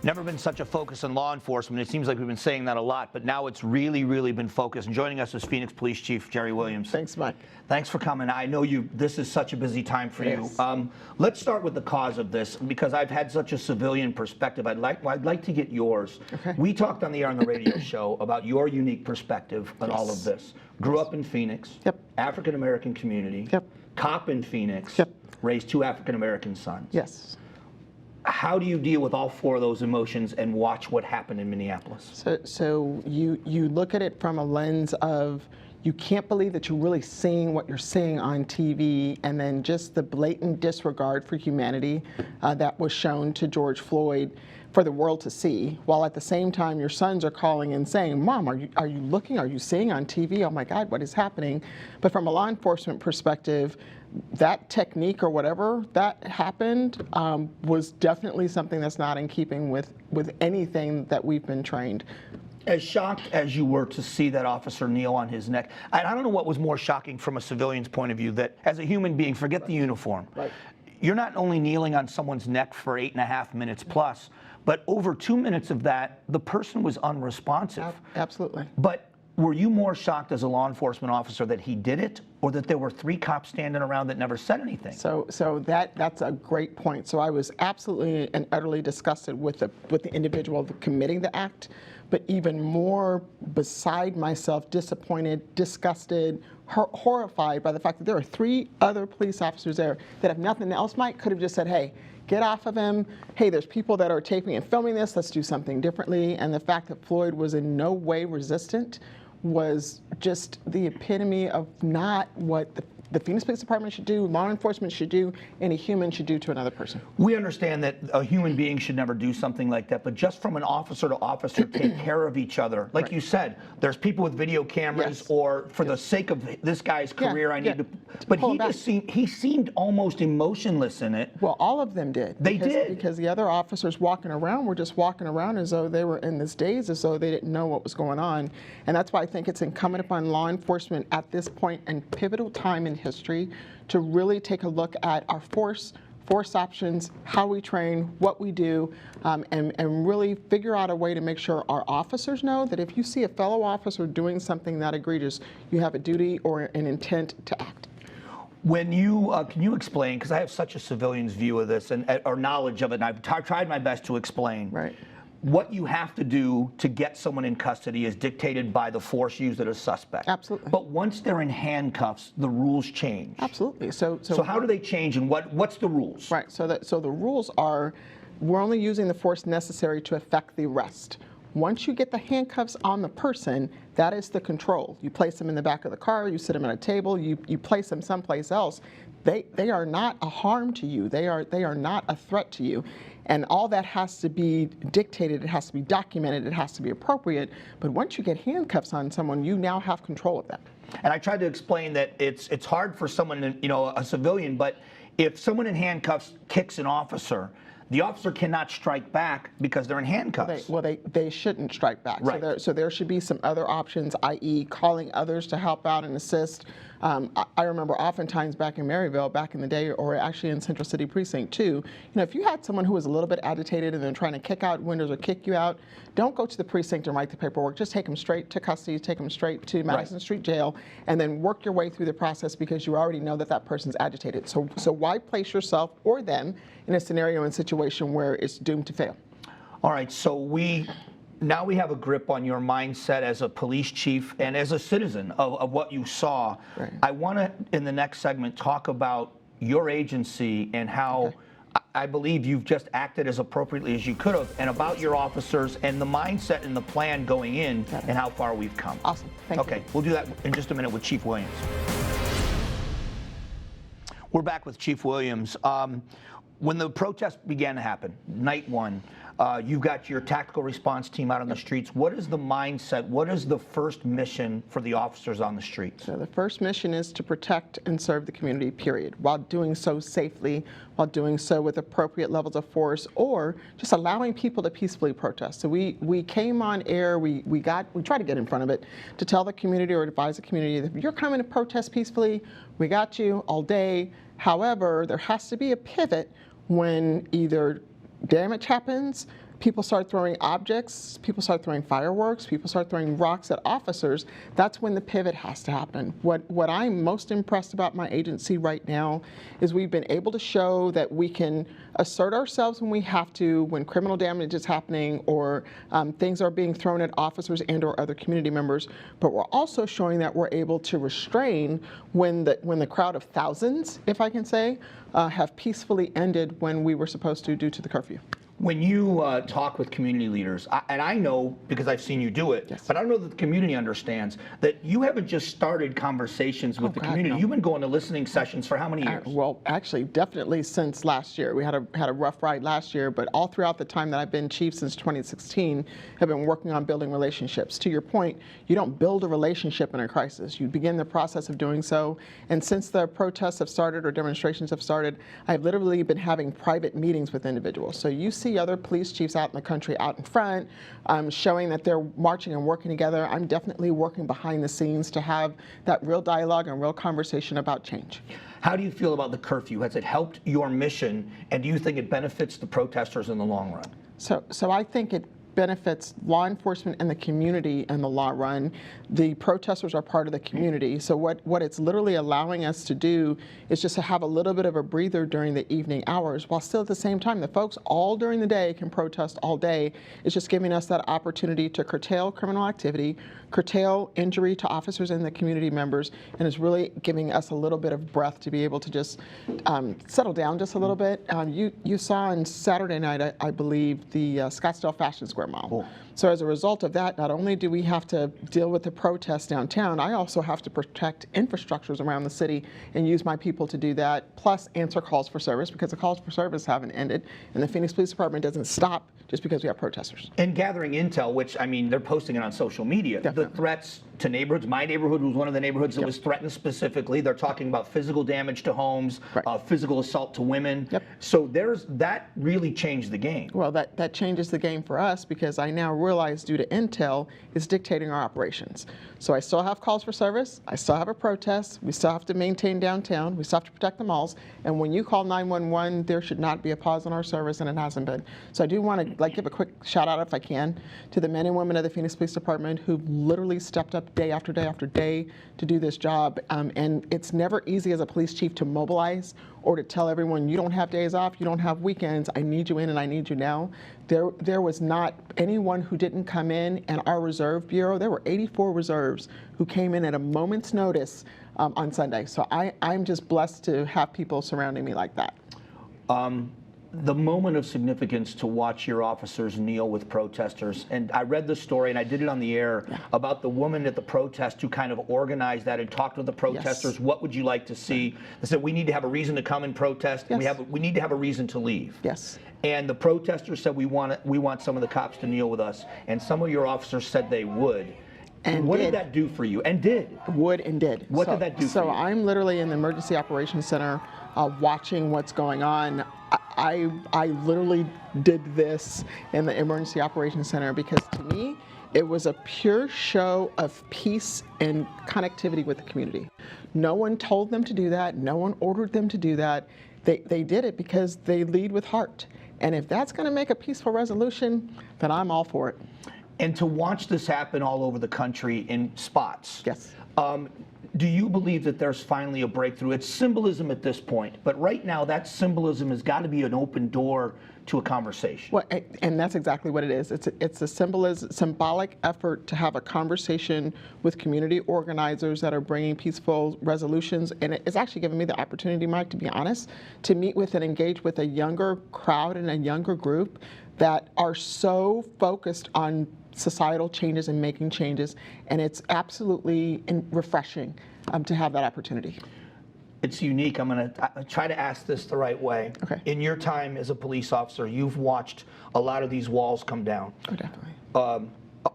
Never been such a focus on law enforcement. It seems like we've been saying that a lot, but now it's really been focused. And joining us is Phoenix Police Chief Jeri Williams. Thanks, Mike. Thanks for coming. I know this is such a busy time for you. Let's start with the cause of this, because I've had such a civilian perspective. I'd like to get yours. Okay. We talked on the air on the radio show about your unique perspective on all of this. Grew up in Phoenix. Yep. African American community. Yep. Cop in Phoenix. Yep. Raised 2 African American sons. Yes. How do you deal with all 4 of those emotions and watch what happened in Minneapolis? So you look at it from a lens of, you can't believe that you're really seeing what you're seeing on TV, and then just the blatant disregard for humanity that was shown to George Floyd for the world to see, while at the same time your sons are calling and saying, "Mom, are you looking? Are you seeing on TV? Oh my God, what is happening?" But from a law enforcement perspective, that technique or whatever that happened was definitely something that's not in keeping with anything that we've been trained. As shocked as you were to see that officer kneel on his neck, I don't know what was more shocking from a civilian's point of view, that as a human being, forget the uniform. Right. You're not only kneeling on someone's neck for 8.5 minutes plus, but over 2 minutes of that, the person was unresponsive. Absolutely. But were you more shocked as a law enforcement officer that he did it, or that there were 3 cops standing around that never said anything? So that's a great point. So I was absolutely and utterly disgusted with the individual committing the act, but even more beside myself, disappointed, disgusted, horrified by the fact that there are 3 other police officers there that, if nothing else, Mike, could have just said, "Hey, get off of him. Hey, there's people that are taping and filming this. Let's do something differently." And the fact that Floyd was in no way resistant was just the epitome of not what the Phoenix Police Department should do, law enforcement should do, any human should do to another person. We understand that a human being should never do something like that, but just from an officer to officer, take care of each other. Like you said, there's people with video cameras, or for the sake of this guy's career, I need to. But he seemed almost emotionless in it. Well, all of them did. They did. Because the other officers walking around were just walking around as though they were in this daze, as though they didn't know what was going on. And that's why I think it's incumbent upon law enforcement at this point and pivotal time in history to really take a look at our force options, how we train, what we do, and really figure out a way to make sure our officers know that if you see a fellow officer doing something that egregious, you have a duty or an intent to act. When you, can you explain, because I have such a civilian's view of this or knowledge of it, and I've tried my best to explain. Right. What you have to do to get someone in custody is dictated by the force used at a suspect. Absolutely. But once they're in handcuffs, the rules change. Absolutely. So how do they change, and what's the rules? Right. So the rules are, we're only using the force necessary to effect the arrest. Once you get the handcuffs on the person, that is the control. You place them in the back of the car, you sit them at a table, you place them someplace else. They are not a harm to you. They are not a threat to you. And all that has to be dictated, it has to be documented, it has to be appropriate. But once you get handcuffs on someone, you now have control of them. And I tried to explain that it's hard for someone, a civilian, but if someone in handcuffs kicks an officer, the officer cannot strike back because they're in handcuffs. They shouldn't strike back. Right. So there should be some other options, i.e. calling others to help out and assist. I remember oftentimes back in Maryville, back in the day, or actually in Central City Precinct too, if you had someone who was a little bit agitated and they're trying to kick out windows or kick you out, don't go to the precinct and write the paperwork. Just take them straight to custody, take them straight to Madison Street Jail, and then work your way through the process, because you already know that person's agitated. So why place yourself or them in a scenario and situation where it's doomed to fail? All right, so now we have a grip on your mindset as a police chief and as a citizen of what you saw. Right. I want to, in the next segment, talk about your agency and how I believe you've just acted as appropriately as you could have, and about your officers and the mindset and the plan going in and how far we've come. Awesome. Thank you. Okay, we'll do that in just a minute with Chief Williams. We're back with Chief Williams. When the protest began to happen, night 1, you've got your tactical response team out on the streets. What is the mindset? What is the first mission for the officers on the streets? So the first mission is to protect and serve the community, period, while doing so safely, while doing so with appropriate levels of force, or just allowing people to peacefully protest. So we came on air, we tried to get in front of it to tell the community or advise the community that if you're coming to protest peacefully, we got you all day. However, there has to be a pivot when either damage happens, people start throwing objects, people start throwing fireworks, people start throwing rocks at officers, that's when the pivot has to happen. What I'm most impressed about my agency right now is we've been able to show that we can assert ourselves when we have to, when criminal damage is happening or things are being thrown at officers and or other community members, but we're also showing that we're able to restrain when the crowd of thousands, if I can say, have peacefully ended when we were supposed to due to the curfew. When you talk with community leaders, and I know because I've seen you do it, Yes. but I don't know that the community understands that you haven't just started conversations with the community. no. You've been going to listening sessions for how many years? Well, actually, definitely since last year. We had a rough ride last year, but all throughout the time that I've been chief since 2016, have been working on building relationships. To your point, you don't build a relationship in a crisis. You begin the process of doing so. And since the protests have started or demonstrations have started, I've literally been having private meetings with individuals. So you see other police chiefs out in the country out in front, showing that they're marching and working together. I'm definitely working behind the scenes to have that real dialogue and real conversation about change. How do you feel about the curfew? Has it helped your mission, and do you think it benefits the protesters in the long run? So I think it benefits law enforcement and the community in the long run. The protesters are part of the community. So what it's literally allowing us to do is just to have a little bit of a breather during the evening hours, while still at the same time, the folks all during the day can protest all day. It's just giving us that opportunity to curtail criminal activity, curtail injury to officers and the community members, and it's really giving us a little bit of breath to be able to just settle down just a little bit. You saw on Saturday night, I believe, the Scottsdale Fashion Square Mall. Cool. So as a result of that, not only do we have to deal with the protests downtown, I also have to protect infrastructures around the city and use my people to do that, plus answer calls for service, because the calls for service haven't ended, and the Phoenix Police Department doesn't stop just because we have protesters. And gathering intel, which, I mean, they're posting it on social media. Definitely. The threats to neighborhoods. My neighborhood was one of the neighborhoods that Yep. was threatened specifically. They're talking about physical damage to homes, Right. physical assault to women. Yep. So that really changed the game. Well, that changes the game for us, because I now realize, due to intel, it's dictating our operations. So I still have calls for service, I still have a protest, we still have to maintain downtown, we still have to protect the malls, and when you call 911, there should not be a pause in our service, and it hasn't been. So I do want to give a quick shout out, if I can, to the men and women of the Phoenix Police Department who've literally stepped up day after day after day to do this job. And it's never easy as a police chief to mobilize or to tell everyone, you don't have days off, you don't have weekends, I need you in and I need you now. There was not anyone who didn't come in, and our Reserve Bureau, there were 84 reserves who came in at a moment's notice on Sunday. So I'm just blessed to have people surrounding me like that. The moment of significance to watch your officers kneel with protesters, and I read the story, and I did it on the air, about the woman at the protest who kind of organized that and talked with the protesters. Yes. What would you like to see? They said, we need to have a reason to come and protest, and Yes. we need to have a reason to leave. Yes. And the protesters said, we want some of the cops to kneel with us, and some of your officers said they would. And what did. did that do for you? And did. Would and did. What did that do for So you? I'm literally in the Emergency Operations Center watching what's going on. I literally did this in the Emergency Operations Center because, to me, it was a pure show of peace and connectivity with the community. No one told them to do that. No one ordered them to do that. They did it because they lead with heart. And if that's going to make a peaceful resolution, then I'm all for it. And to watch this happen all over the country in spots. Yes. Do you believe that there's finally a breakthrough? It's symbolism at this point, but right now that symbolism has got to be an open door to a conversation. Well, and that's exactly what it is. It's a symbolic effort to have a conversation with community organizers that are bringing peaceful resolutions. And it's actually given me the opportunity, Mike, to be honest, to meet with and engage with a younger crowd and a younger group that are so focused on societal changes and making changes. And it's absolutely refreshing to have that opportunity. It's unique. I'm going to try to ask this the right way. Okay. In your time as a police officer, you've watched a lot of these walls come down. Oh, definitely.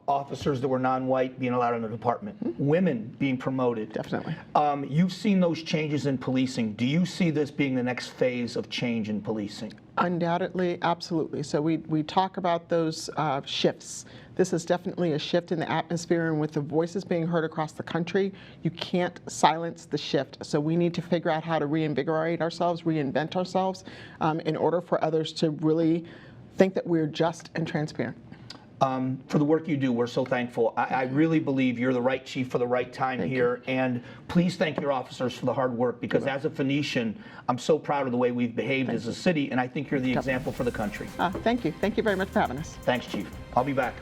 Officers that were non-white being allowed in the department, women being promoted. Definitely. You've seen those changes in policing. Do you see this being the next phase of change in policing? Undoubtedly, absolutely. So we talk about those shifts. This is definitely a shift in the atmosphere, and with the voices being heard across the country, you can't silence the shift. So we need to figure out how to reinvigorate ourselves, reinvent ourselves, in order for others to really think that we're just and transparent. For the work you do, we're so thankful. I really believe you're the right chief for the right time here, and please thank your officers for the hard work, because as a Phoenician, I'm so proud of the way we've behaved as a city, and I think you're the example for the country. Thank you. Thank you very much for having us. Thanks, Chief. I'll be back.